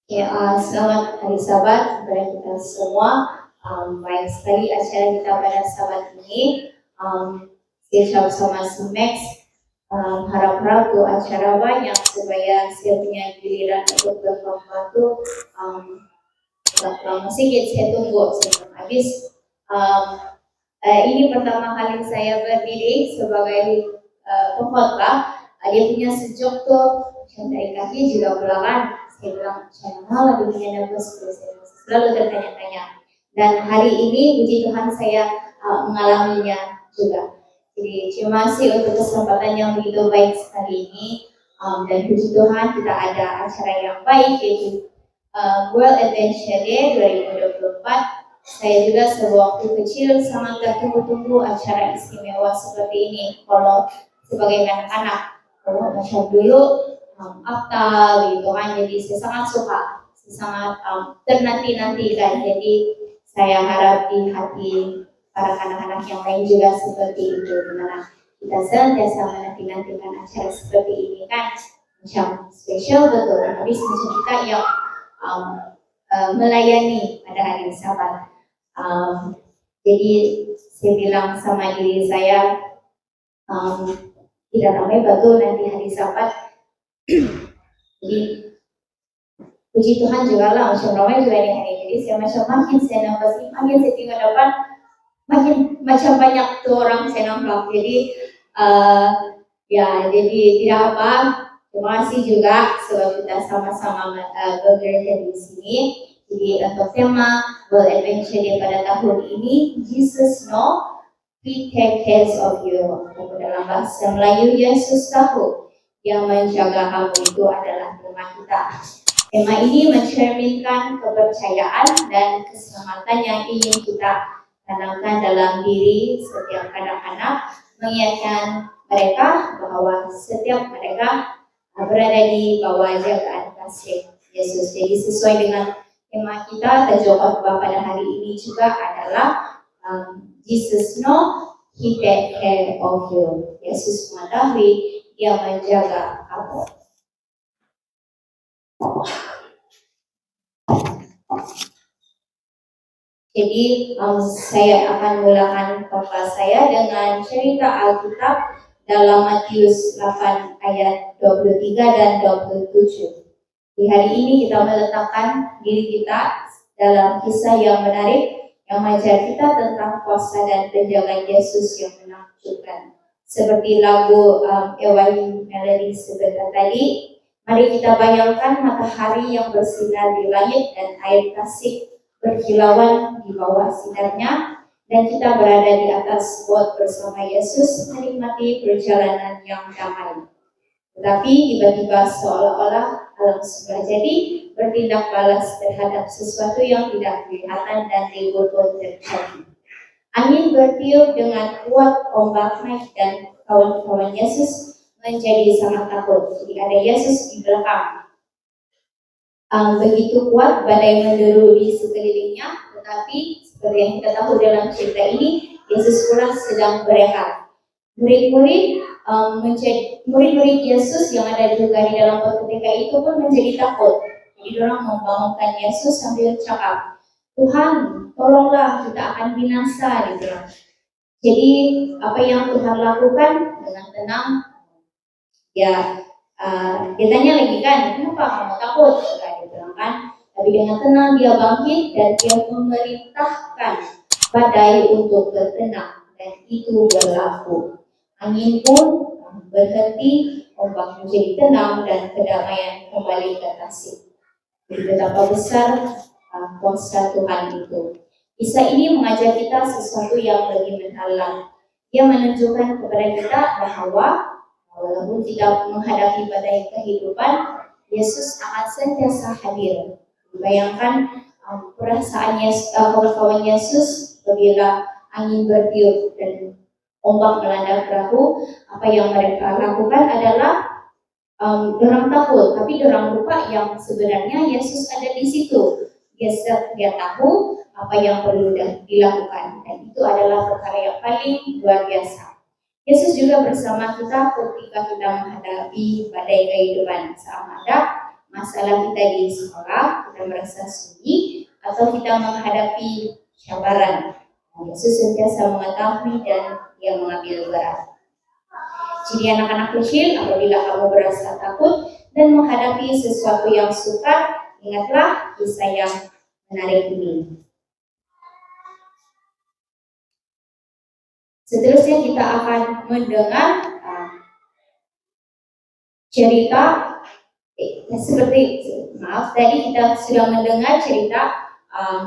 Ya, selamat hari Sabat kepada kita semua. Baik sekali acara kita pada Sabat ini. Saya ucap sama si Max. Harap-harap tuh acara banyak supaya saya punya giliran untuk berpembantu. Lama sedikit saya tunggu sebelum habis. Ini pertama kali saya berdiri sebagai pengkhotbah. Dia punya sejuk tuh dari kaki juga belakang. Saya bilang, saya malah dunia nervous, saya selalu bertanya-tanya. Dan hari ini, puji Tuhan saya mengalaminya juga. Jadi terima kasih untuk kesempatan yang begitu baik sekali ini. Dan puji Tuhan kita ada acara yang baik, yaitu World Adventure Day 2024. Saya juga sewaktu kecil sangat tertunggu-tunggu acara istimewa seperti ini. Kalau sebagai anak-anak, kalau macam dulu Akta gitu kan, jadi saya sangat suka, saya sangat ternanti-nanti kan. Jadi saya harap di hati para anak-anak yang lain juga seperti itu, dimana kita senantiasa menanti-nantikan acara seperti ini kan, macam spesial betul. Habis macam kita yang melayani pada hari Sabat. Jadi saya bilang sama diri saya, tidak ramai betul nanti hari Sabat. Jadi puji Tuhan juga lah, macam ramai juga di hari. Jadi saya macam makin saya nampak sih, makin saya tinggal depan, makin macam banyak tuh orang saya nampak. Jadi ya jadi tidak apa. Terima kasih juga sebab kita sama-sama bekerja di sini. Jadi untuk tema World Adventure Day pada tahun ini, Jesus know we take care of you. Dalam bahasa Melayu, Yesus tahu yang menjaga kamu itu adalah tema kita. Tema ini mencerminkan kepercayaan dan keselamatan yang ingin kita tanamkan dalam diri setiap anak-anak, mengingatkan mereka bahwa setiap mereka berada di bawah jagaan kasih Yesus. Jadi sesuai dengan tema kita, tajuk khotbah pada hari ini juga adalah Jesus know He take care of you. Yesus mengetahui, Dia menjaga kamu. Jadi saya akan mulakan khotbah saya dengan cerita Alkitab dalam Matius 8 ayat 23 dan 27. Di hari ini kita meletakkan diri kita dalam kisah yang menarik yang mengajar kita tentang kuasa dan penjagaan Yesus yang menakjubkan. Seperti lagu Ewahi Melody sebentar tadi, mari kita bayangkan matahari yang bersinar di langit dan air tasik berkilauan di bawah sinarnya, dan kita berada di atas bot bersama Yesus menikmati perjalanan yang damai. Tetapi tiba-tiba seolah-olah alam sebelah jadi bertindak balas terhadap sesuatu yang tidak kelihatan dan ribut terjadi. Angin bertiup dengan kuat, ombak naik, dan kawan-kawan Yesus menjadi sangat takut. Jadi ada Yesus di belakang. Begitu kuat badai menderu di sekelilingnya, tetapi seperti yang kita tahu dalam cerita ini, Yesus pula sedang berehat. Murid-murid Yesus yang ada juga di dalam ketika itu pun menjadi takut. Jadi orang membangunkan Yesus sambil cakap, Tuhan, tolonglah, kita akan binasa, gitu. Jadi apa yang Tuhan lakukan dengan tenang, ya dia tanya lagi kan, kenapa kamu takut? Kan? Tapi dengan tenang dia bangkit dan dia memerintahkan badai untuk bertenang, dan itu berlaku. Angin pun berhenti, ombak menjadi tenang, dan kedamaian kembali ke tasik. Jadi betapa besar kuasa Tuhan itu. Kisah ini mengajar kita sesuatu yang lebih mendalam. Dia menunjukkan kepada kita bahwa walaupun tidak menghadapi badai kehidupan, Yesus akan sentiasa hadir. Bayangkan perasaan kawan-kawan Yesus apabila angin bertiup dan ombak melanda perahu, apa yang mereka lakukan adalah dorang takut, tapi dorang lupa yang sebenarnya Yesus ada di situ. Dia tahu apa yang perlu dilakukan, dan itu adalah perkara yang paling luar biasa. Yesus juga bersama kita ketika kita menghadapi badai kehidupan. Sama ada masalah kita di sekolah, kita merasa sunyi, atau kita menghadapi cabaran. Yesus sentiasa mengetahui dan Dia mengambil berat. Jadi anak-anak kecil, apabila kamu berasa takut dan menghadapi sesuatu yang sukar, ingatlah kisah yang menarik ini. Seterusnya kita akan mendengar cerita tadi kita sudah mendengar cerita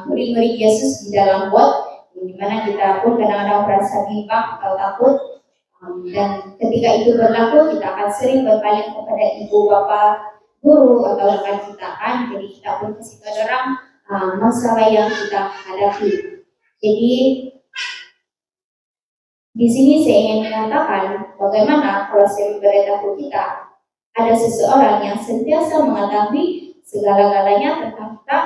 murid-murid Yesus di dalam bot, di mana kita pun kadang-kadang merasa bimbang atau takut, dan ketika itu berlaku kita akan sering berpaling kepada ibu bapa, guru atau rekan kita kan, jadi kita pun kasih tahu orang masalah yang kita hadapi. Jadi di sini saya ingin mengatakan bagaimana kalau saya memberitahu kita ada seseorang yang sentiasa mengetahui segala-galanya tentang kita,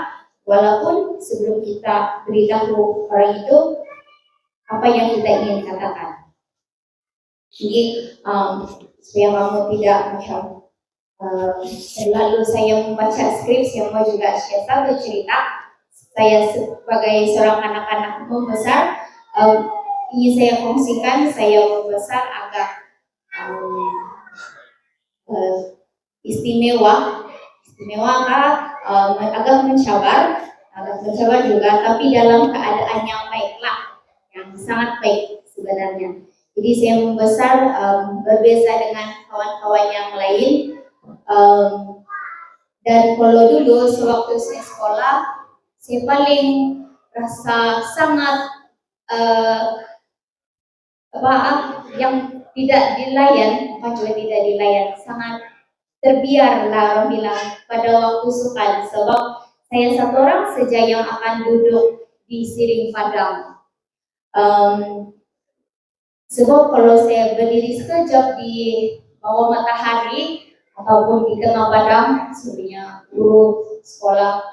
walaupun sebelum kita beritahu orang itu apa yang kita ingin katakan. Jadi supaya kamu tidak macam selalu saya membaca skrip, saya mau juga share satu cerita. Saya sebagai seorang anak-anak membesar, ingin saya kongsikan, saya membesar agak istimewa agak mencabar juga, tapi dalam keadaan yang baiklah, yang sangat baik sebenarnya. Jadi saya membesar berbeza dengan kawan-kawan yang lain, dan kalau dulu sewaktu saya sekolah, saya paling rasa sangat yang tidak dilayan, sangat terbiar lah orang bilang pada waktu sukan, sebab saya satu orang saja yang akan duduk di siring padang. Sebab kalau saya berdiri sekejap di bawah matahari ataupun di tengah padang, sebenarnya guru sekolah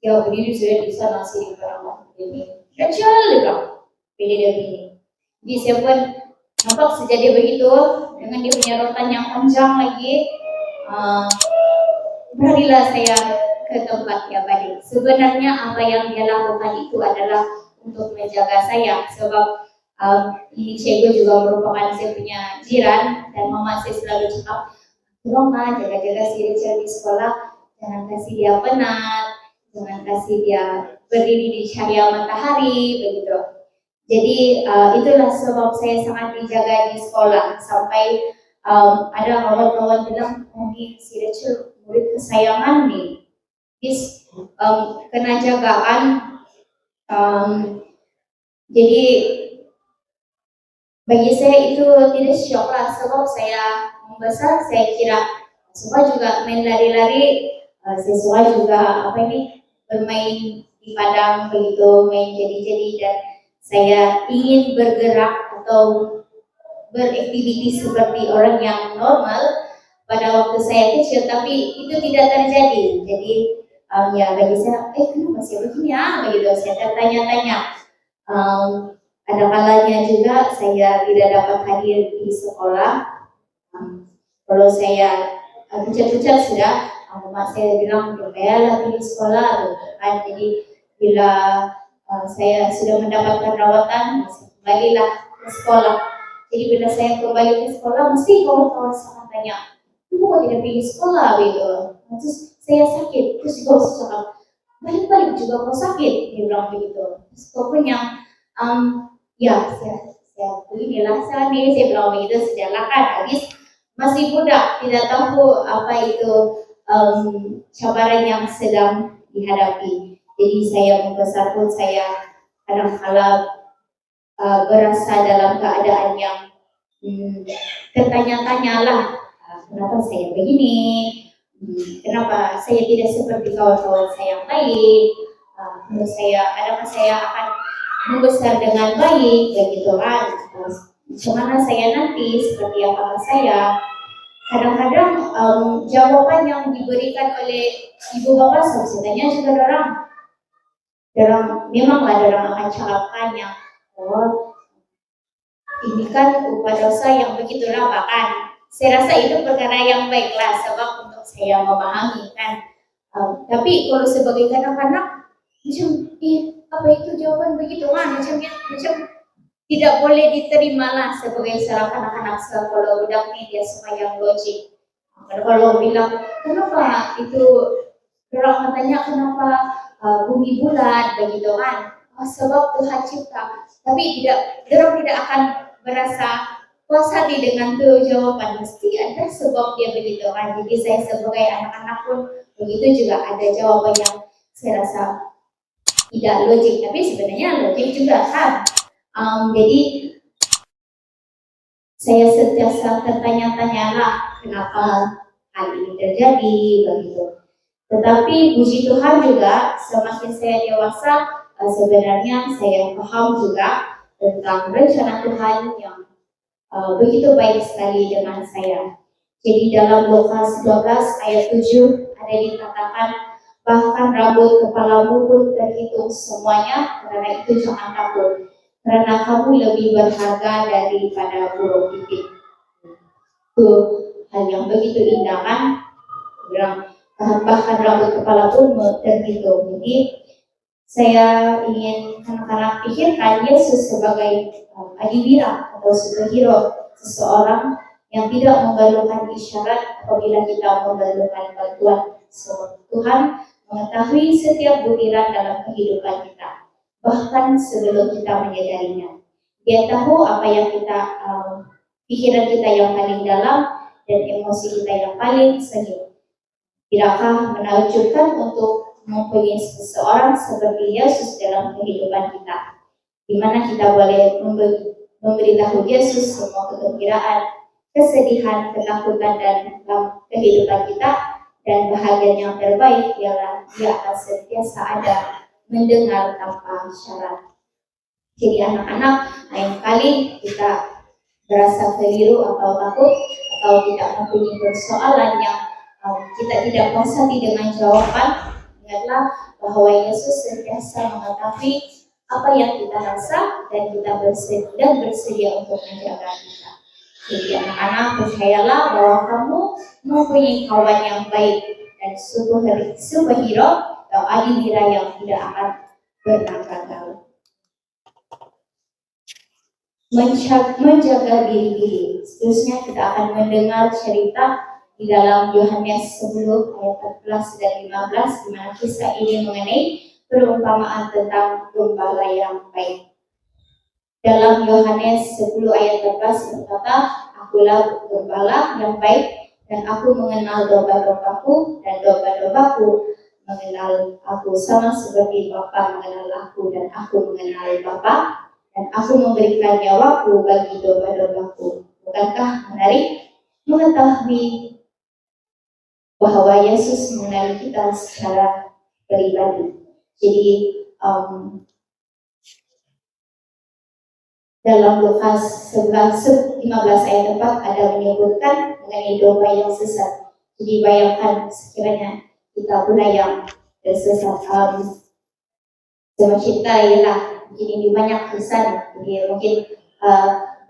ya berdiri sudah di sana siring padang ini, kecil juga berdiri begini. Jadi saya pun nampak sejadi begitu dengan dia punya rotan yang panjang lagi. Beranilah saya ke tempat yang baik. Sebenarnya apa yang dia lakukan itu adalah untuk menjaga saya, sebab ini cikgu juga merupakan saya punya jiran, dan mama saya selalu cakap, tolong Ma, jaga-jaga si Richard di sekolah, jangan kasih dia penat, jangan kasih dia berdiri di cahaya matahari, begitu. Jadi itulah sebab saya sangat dijaga di sekolah, sampai ada kawan-kawan bilang, ini si Rachel murid kesayangan nih, kena jagaan. Jadi bagi saya itu tidak syok lah, sebab saya membesar, saya kira semua juga main lari-lari, saya suka juga bermain di padang begitu, main jadi-jadi, dan saya ingin bergerak atau beraktiviti seperti orang yang normal pada waktu saya kecil, tapi itu tidak terjadi. Jadi ya bagi saya, kenapa sih begini ya, begitu saya tertanya-tanya. Ada kalanya juga saya tidak dapat hadir di sekolah. Kalau saya pucat-pucat sudah, mama saya bilang berbayalah di sekolah, kan. Jadi bila saya sudah mendapatkan rawatan, saya kembalilah ke sekolah. Jadi bila saya kembali ke sekolah, mesti kawan-kawan sangat tanya, "Kamu kok tidak pergi sekolah?" Begitu. Terus saya sakit, terus juga saya cakap, "Balik-balik juga kau sakit," dia bilang begitu. Terus kau punya, ya saya beginilah saya bilang begitu, sejalan kan, habis masih muda, tidak tahu apa itu cabaran yang sedang dihadapi. Jadi saya membesar pun saya kadang-kala berasa dalam keadaan yang tertanya-tanya lah, kenapa saya begini, kenapa saya tidak seperti kawan-kawan saya yang lain, menurut saya adakah saya akan membesar dengan baik, begitu kan, bagaimana saya nanti, seperti apa saya. Kadang-kadang jawaban yang diberikan oleh ibu bapak sebenarnya juga orang memanglah orang akan cakapkan yang, ini kan upah dosa yang begitu lama kan. Saya rasa itu perkara yang baiklah, sebab untuk saya memahami kan, Tapi kalau sebagai kanak-kanak macam apa itu jawaban begitu macam tidak boleh diterima lah sebagai seorang anak-anak. Kalau budak ni dia suka yang logik. Kalau bilang kenapa itu, orang katanya kenapa bumi bulat begitu kan? Sebab Tuhan cipta. Tapi orang tidak akan merasa puas hati dengan tuh jawaban. Mesti ada sebab dia begitu kan. Jadi saya sebagai anak-anak pun begitu juga ada jawaban yang saya rasa tidak logik, tapi sebenarnya logik juga kan. Jadi saya sentiasa tertanya-tanyalah kenapa hal ini terjadi begitu. Tetapi puji Tuhan juga semakin saya dewasa sebenarnya saya paham juga tentang rencana Tuhan yang begitu baik sekali dengan saya. Jadi dalam Lukas 12 ayat 7 ada dikatakan, bahkan rambut kepalamu pun terhitung semuanya, karena itu jangan takut, karena kamu lebih berharga daripada burung pipit. Itu hal yang begitu indah kan? Bahkan rambut kepala pun terhitung. Jadi saya ingin anak-anak pikirkan Yesus sebagai adiwira atau superhero, seseorang yang tidak memerlukan isyarat apabila kita memerlukan bantuan. Tuhan mengetahui setiap butiran dalam kehidupan kita, bahkan sebelum kita menyadarinya. Dia tahu apa yang kita pikiran kita yang paling dalam dan emosi kita yang paling senyum. Tidakkah menakjubkan untuk mempunyai seseorang seperti Yesus dalam kehidupan kita, di mana kita boleh memberitahu Yesus semua kegembiraan, kesedihan, ketakutan dan kehidupan kita, dan bahagian yang terbaik ialah Dia akan sentiasa ada mendengar tanpa syarat. Jadi anak-anak, lain kali kita berasa keliru atau takut atau tidak mempunyai persoalan yang kita tidak puas hati dengan jawaban, ingatlah bahwa Yesus sentiasa mengetahui apa yang kita rasa dan kita bersedia untuk menjaga kita. Jadi anak-anak, percayalah bahwa kamu mempunyai kawan yang baik dan superhero atau adiwira yang tidak akan pernah gagal. Menjaga diri. Seterusnya kita akan mendengar cerita di dalam Yohanes 10 ayat 14 dan 15, di mana kisah ini mengenai perumpamaan tentang gembala yang baik. Dalam Yohanes 10 ayat 14 berkata, akulah gembala yang baik, dan aku mengenal domba-dombaku, dan domba-dombaku mengenal aku, sama seperti Bapa mengenal aku dan aku mengenal Bapa, dan aku memberikan nyawaku bagi domba-dombaku. Bukankah menarik mengetahui bahwa Yesus mengenali kita secara pribadi? Jadi dalam Lukas 15 ayat 4 ada menyebutkan mengenai domba yang sesat. Jadi bayangkan sekiranya kita pula yang tersesat. Semacam kita ialah mungkin ini banyak kisah, jadi mungkin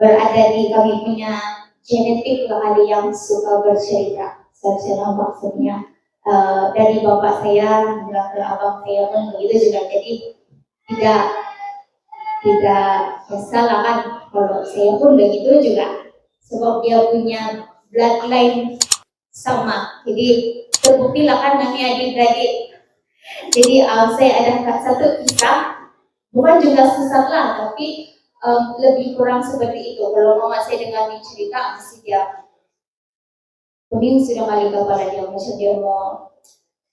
berada di kami punya genetik kali yang suka bercerita. Saya nampak sebenarnya dari bapak saya hingga ke abang saya pun begitu juga. Jadi tidak salah kan kalau saya pun begitu juga, sebab dia punya bloodline sama. Jadi terbuktilah kan kami adik-adik. Jadi saya ada satu kisah, bukan juga sesat lah, tapi lebih kurang seperti itu. Kalau mama saya dengar cerita, mesti dia kuning sudah kali kepala dia, macam dia mau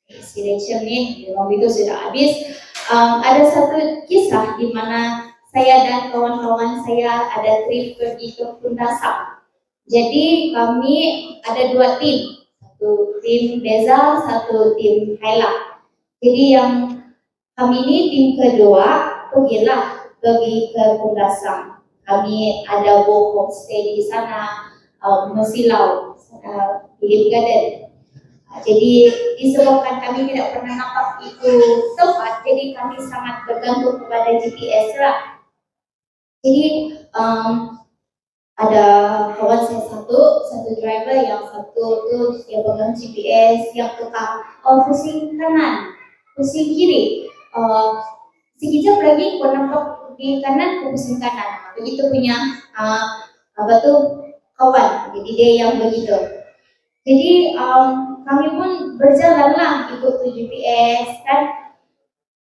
destination nih, dia mau itu sudah habis. Ada satu kisah di mana saya dan kawan-kawan saya ada trip pergi ke Pundasam. Jadi kami ada dua tim, satu tim Beza, satu tim Haila. Jadi yang kami ini tim kedua pergi ke Pundasam. Kami ada homestay di sana, Mesilau, Philip Garden. Jadi disebabkan kami tidak pernah nampak itu tempat, jadi kami sangat bergantung kepada GPS lah. Jadi ada kawan saya satu driver, yang satu tuh dia pegang GPS, yang tukang pusing kanan, pusing kiri, sekejap lagi kau nampak di kanan, kau pusing kanan. Begitu punya apa tuh kawan. Jadi dia yang begitu. Jadi kami pun berjalanlah ikut tuh GPS kan.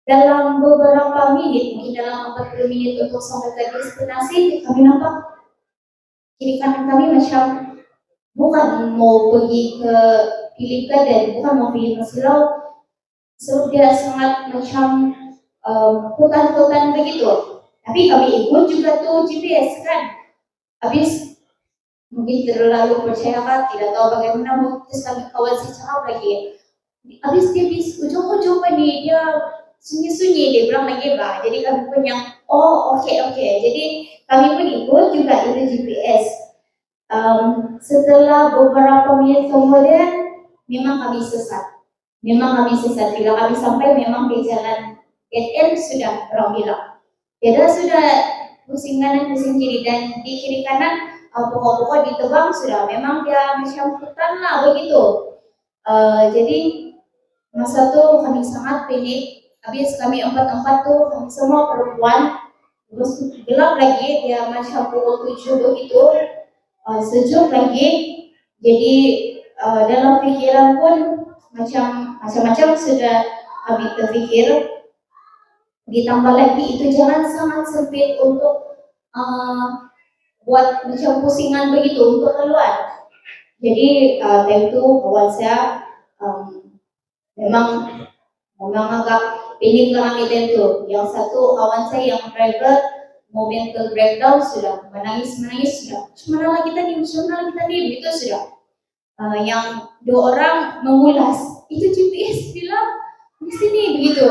Dalam beberapa menit, mungkin dalam 40 menit untuk sampai ke destinasi, kami nampak kiri kanan kami macam bukan mau pergi ke Philip Garden, bukan mau pergi ke Silau. So dia sangat macam hutan-hutan begitu. Tapi kami ikut juga tuh GPS kan. Habis mungkin terlalu percaya kan, tidak tahu bagaimana, terus kami kawan si cakap lagi. Habis dia bis ujung-ujung nih dia sunyi-sunyi, dia bilang lagi bah. Jadi kami pun yang oke. Jadi kami pun ikut juga itu GPS. Setelah beberapa menit kemudian memang kami sesat. Bila kami sampai memang di jalan dead end sudah orang bilang. Tidak sudah pusing kanan pusing kiri, dan di kiri kanan pokok-pokok ditebang sudah, memang dia macam hutan lah begitu. Jadi masa tuh kami sangat panik. Habis kami empat tuh, kami semua perempuan, terus gelap lagi, dia macam pukul 7 begitu, sejuk lagi. Jadi dalam pikiran pun macam-macam sudah kami terpikir. Ditambah lagi itu jalan sangat sempit untuk buat macam pusingan begitu untuk keluar. Jadi time itu kawan saya memang agak panik kami time itu. Yang satu kawan saya yang driver mental breakdown sudah, menangis sudah. Mana lagi tadi itu sudah. Yang dua orang mengulas, itu GPS bilang di sini begitu.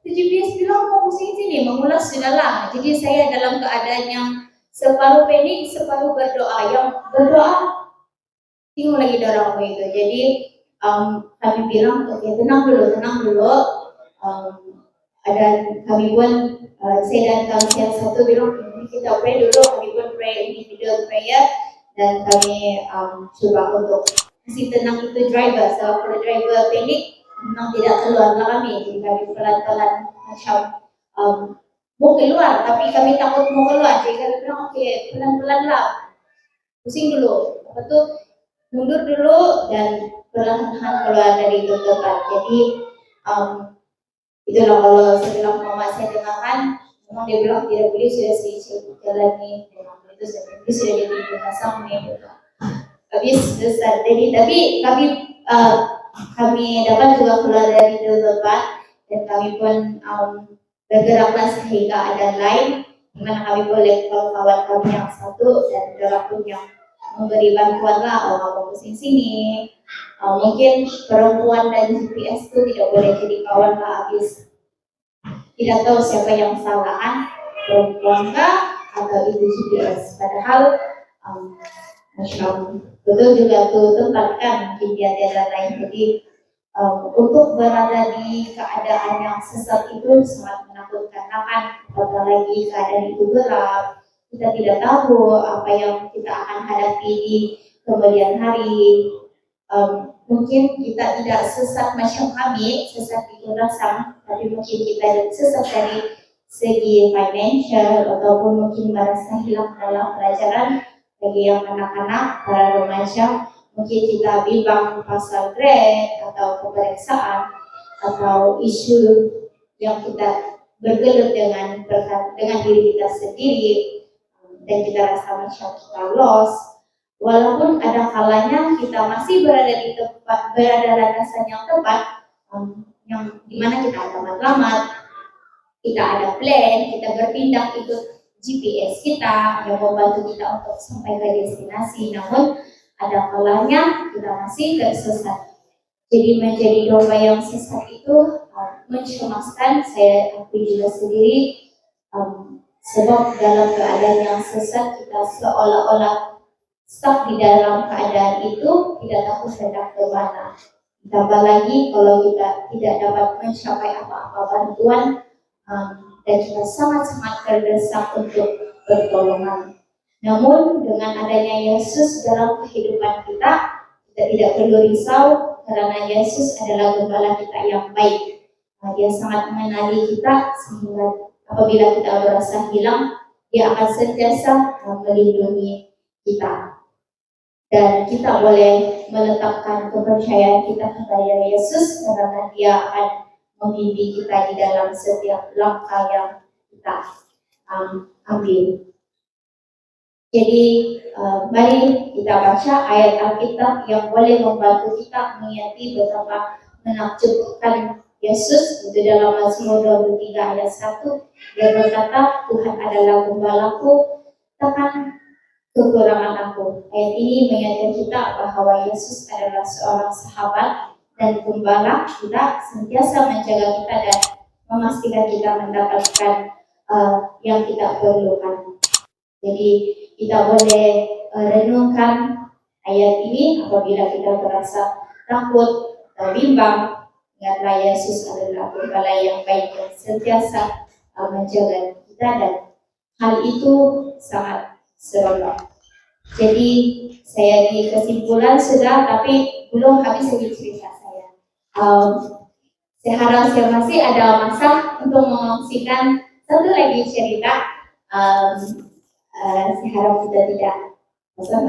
GPS bilang mau pusing sini, mengulas sudahlah. Jadi saya dalam keadaan yang separuh panik, separuh berdoa. Yang berdoa tengok lagi dorong begitu. Jadi kami bilang oke, tenang dulu. Dan kami pun saya dan kawan yang satu bilang kita pray dulu. Kami pun pray individual prayer, dan kami coba untuk kasih tenang itu driver. So kalau driver panik memang tidak keluar kami. Jadi kami pelan-pelan macam mau keluar, tapi kami takut mau keluar. Jadi kami bilang oke, pelan-pelan lah, pusing dulu, apa tuh mundur dulu dan perlahan-lahan keluar dari itu tempat. Jadi itulah kalau saya bilang mama saya dengarkan, memang dia bilang tidak boleh sudah jalan nih, itu sudah jadi binasang nih. Habis selesai. Jadi tapi kami dapat juga keluar dari itu tempat, dan kami pun bergeraklah sehingga ada lain, di mana kami boleh kawan kami yang satu dan dorang pun yang memberi bantuan lah, mau pusing sini. Mungkin perempuan dan GPS itu tidak boleh jadi kawan lah. Habis tidak tahu siapa yang salah, perempuan kah atau itu GPS. Padahal betul juga tuh tempat kan mungkin dia ada lain. Jadi untuk berada di keadaan yang sesat itu sangat menakutkan. Kan apalagi keadaan itu gelap, kita tidak tahu apa yang kita akan hadapi di kemudian hari. Mungkin kita tidak sesat macam kami, sesat itu rasa, tapi mungkin kita sesat dari segi financial, ataupun mungkin merasa hilang dalam pelajaran. Bagi yang anak-anak, para remaja, mungkin kita bimbang pasal grade atau pemeriksaan atau isu yang kita bergelut dengan diri kita sendiri, dan kita rasa macam kita lost. Walaupun ada kalanya kita masih berada landasan yang tepat, yang dimana kita ada matlamat, kita ada plan, kita bertindak ikut GPS kita yang membantu kita untuk sampai ke destinasi. Namun ada kalanya kita masih tersesat. Jadi menjadi domba yang sesat itu mencemaskan. Saya akui juga sendiri, sebab dalam keadaan yang sesat kita seolah-olah stuck di dalam keadaan itu, tidak tahu hendak ke mana. Ditambah lagi kalau kita tidak dapat mencapai apa-apa bantuan, dan kita sangat-sangat terdesak untuk pertolongan. Namun dengan adanya Yesus dalam kehidupan kita, kita tidak perlu risau karena Yesus adalah gembala kita yang baik. Dia sangat mengenali kita sehingga apabila kita merasa hilang, dia akan sentiasa melindungi kita. Dan kita boleh meletakkan kepercayaan kita kepada Yesus karena dia akan membimbing kita di dalam setiap langkah yang kita ambil. Jadi mari kita baca ayat Alkitab yang boleh membantu kita mengerti betapa menakjubkan Yesus. Itu dalam Mazmur 23 ayat 1 yang berkata, Tuhan adalah gembalaku, takkan kekurangan aku. Ayat ini mengingatkan kita bahwa Yesus adalah seorang sahabat dan gembala kita, sentiasa menjaga kita dan memastikan kita mendapatkan yang kita perlukan. Jadi kita boleh renungkan ayat ini apabila kita merasa takut atau bimbang. Ingatlah Yesus adalah gembala yang baik yang sentiasa menjaga kita dan hal itu sangat seronok. Jadi saya di kesimpulan sudah, tapi belum habis lagi cerita saya. Saya harap saya masih ada masa untuk mengongsikan satu lagi cerita. Saya harap kita tidak bosan.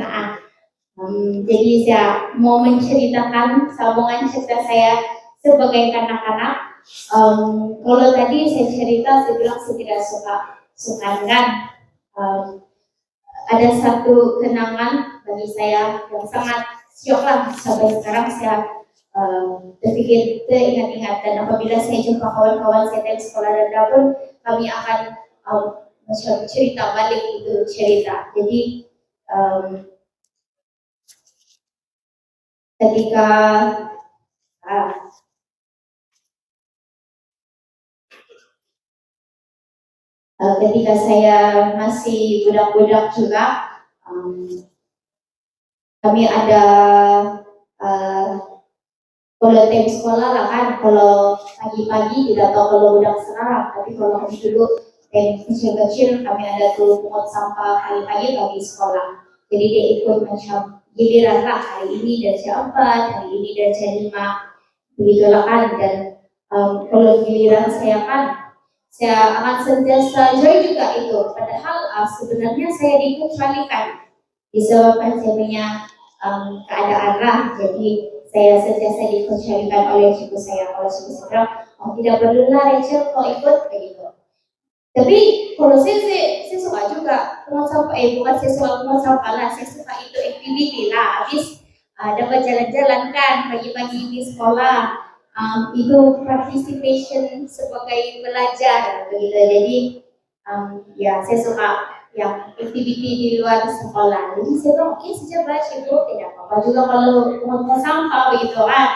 Jadi saya mau menceritakan sambungan cerita saya sebagai kanak-kanak. Kalau tadi saya cerita, saya bilang saya tidak suka dengan ada satu kenangan bagi saya yang sangat syok lah sampai sekarang saya terpikir teringat-ingat, dan apabila saya jumpa kawan-kawan saya dari sekolah rendah pun kami akan cerita balik itu cerita. Jadi ketika ketika saya masih budak-budak juga, kami ada kalau tim sekolah lah kan, kalau pagi-pagi tidak tahu kalau budak sekarang, tapi kalau kami dulu tim kecil-kecil kami ada tuh pungut sampah pagi-pagi bagi sekolah. Jadi dia ikut macam giliran lah, hari ini dari jam 4, hari ini dari jam 5, begitulah kan. Dan kalau giliran saya kan, saya akan sentiasa joy juga itu. Padahal sebenarnya saya dikecualikan disebabkan saya punya keadaan lah. Jadi saya sentiasa dikecualikan oleh suku saya. Kalau suku saya bilang, oh tidak perlulah Rachel kau ikut begitu. Tapi kalau saya suka juga pungut sampah. Bukan saya suka pungut sampah lah, saya suka itu activity lah. Habis dapat jalan-jalan kan pagi-pagi di sekolah. Itu participation sebagai belajar begitu. Jadi ya saya suka yang activity di luar sekolah. Jadi saya bilang oke saja baca itu tidak apa-apa juga kalau pungut sampah begitu kan.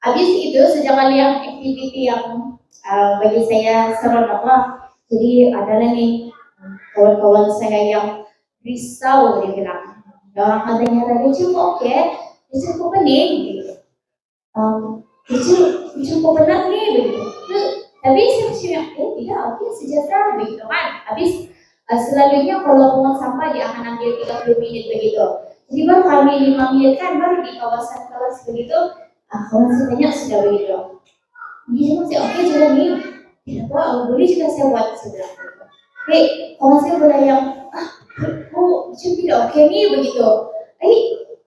Habis itu sejak kali yang activity yang bagi saya seronok lah. Jadi ada lagi kawan-kawan saya yang risau, dia bilang orang katanya tadi cukup oke, cukup pening gitu. Cukup benar nih begitu. Tapi saya tidak oke sejahtera begitu kan. Habis selalunya kalau pungut sampah dia akan ambil 30 menit begitu. Jadi baru kami 5 menit kan baru di kawasan kelas begitu. Kawan saya banyak sudah begitu. Jadi saya oke juga nih. Tidak apa, boleh juga saya buat sudah. Kawan saya boleh yang tidak oke nih begitu.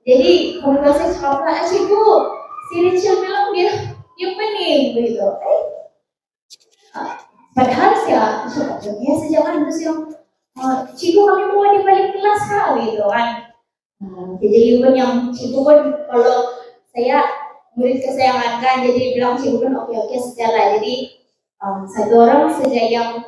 Jadi kawan saya cakap lah, cikgu, si Rachel bilang dia pening begitu. Padahal saya biasa jangan terus yang cikgu kami mau di balik kelas kah gitu kan. Jadi pun yang cikgu pun kalau saya murid kesayangan kan, jadi bilang cikgu pun oke sajalah. Jadi satu orang saja yang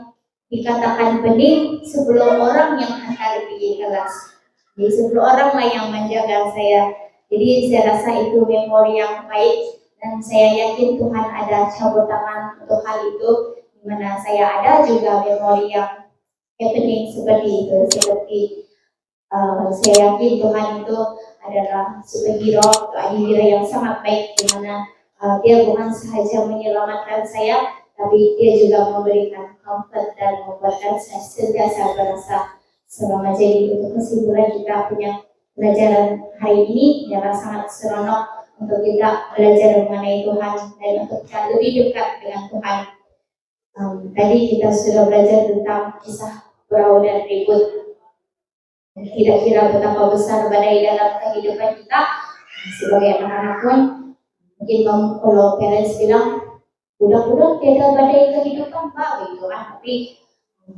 dikatakan pening sebelum orang yang hendak pergi kelas. Jadi 10 orang lah yang menjaga saya. Jadi saya rasa itu memori yang baik dan saya yakin Tuhan ada cabut tangan untuk hal itu. Dimana saya ada juga memori yang happening seperti itu. Seperti saya yakin Tuhan itu adalah superhero atau adhira yang sangat baik, dimana dia bukan sahaja menyelamatkan saya, tapi dia juga memberikan comfort dan membuatkan saya sentiasa merasa selama jadi untuk kesimpulan kita punya pelajaran hari ini adalah sangat seronok untuk kita belajar mengenai Tuhan dan untuk kita lebih dekat dengan Tuhan. Tadi kita sudah belajar tentang kisah perahu dan ribut. Kira-kira betapa besar badai dalam kehidupan kita sebagai anak-anak pun. Mungkin kalau parents bilang budak-budak tiada badai kehidupan pak gitu kan, tapi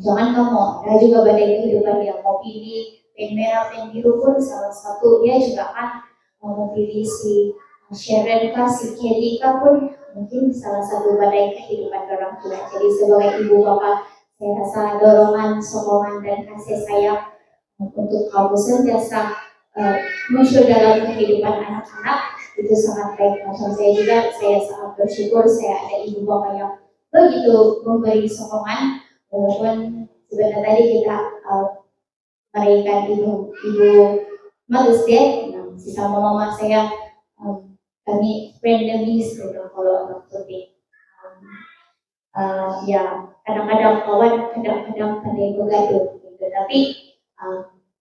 jangan kamu ada juga badai kehidupan yang mau pilih pen merah pen biru pun salah satu dia juga kan mau pilih si Sharon kah si Kelly kah pun mungkin salah satu badai kehidupan orang tua. Jadi sebagai ibu bapak saya rasa dorongan, sokongan dan kasih sayang untuk kamu sentiasa muncul dalam kehidupan anak-anak itu sangat baik. Macam saya juga, saya sangat bersyukur saya ada ibu bapak yang begitu memberi sokongan, walaupun sebenarnya tadi kita merayakan ibu Mother's Day, sesama mama saya kami randomis gitu kalau waktu ya kadang-kadang kawan, kadang-kadang pandai begaduh gitu, tapi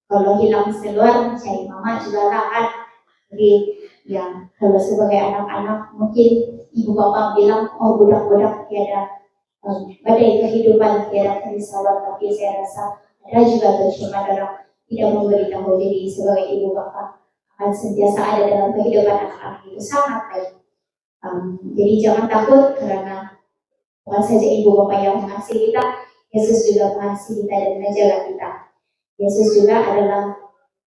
kalau hilang seluar cari mama juga lah kan. Jadi ya kalau sebagai anak-anak mungkin ibu bapak bilang oh budak-budak tiada badai kehidupan tiada kerisauan, tapi saya rasa ada juga cuma orang tidak memberitahu. Jadi sebagai ibu bapak akan sentiasa ada dalam kehidupan anak-anak itu sangat baik. Jadi jangan takut karena bukan saja ibu bapak yang mengasihi kita, Yesus juga mengasihi kita dan menjaga kita. Yesus juga adalah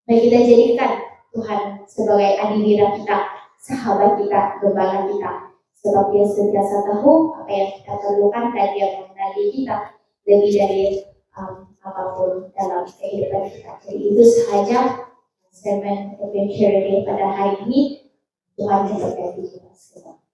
kita jadikan Tuhan sebagai adibira kita, sahabat kita, gembala kita. Sebab dia sentiasa tahu apa yang kita perlukan dan dia mengenali kita lebih dari apapun dalam kehidupan kita. Jadi itu sahaja sermon Adventure Day pada hari ini. Tuhan memberkati kita semua.